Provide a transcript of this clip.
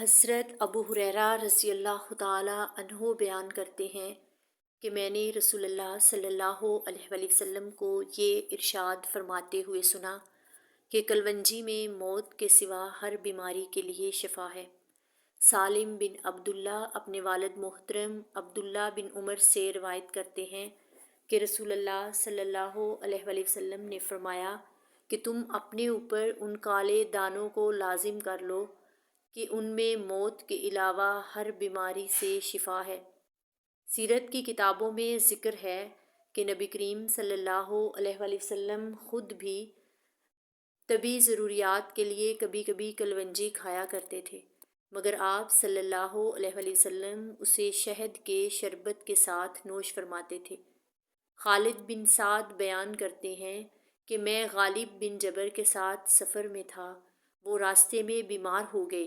حضرت ابو ہریرہ رضی اللہ تعالی عنہ بیان کرتے ہیں کہ میں نے رسول اللہ صلی اللہ علیہ وآلہ وسلم کو یہ ارشاد فرماتے ہوئے سنا کہ کلونجی میں موت کے سوا ہر بیماری کے لیے شفا ہے۔ سالم بن عبداللہ اپنے والد محترم عبداللہ بن عمر سے روایت کرتے ہیں کہ رسول اللہ صلی اللہ علیہ وآلہ وسلم نے فرمایا کہ تم اپنے اوپر ان کالے دانوں کو لازم کر لو کہ ان میں موت کے علاوہ ہر بیماری سے شفا ہے۔ سیرت کی کتابوں میں ذکر ہے کہ نبی کریم صلی اللہ علیہ وآلہ وسلم خود بھی طبی ضروریات کے لیے کبھی کبھی کلونجی کھایا کرتے تھے، مگر آپ صلی اللہ علیہ وآلہ وسلم اسے شہد کے شربت کے ساتھ نوش فرماتے تھے۔ خالد بن سعد بیان کرتے ہیں کہ میں غالب بن جبر کے ساتھ سفر میں تھا، وہ راستے میں بیمار ہو گئے۔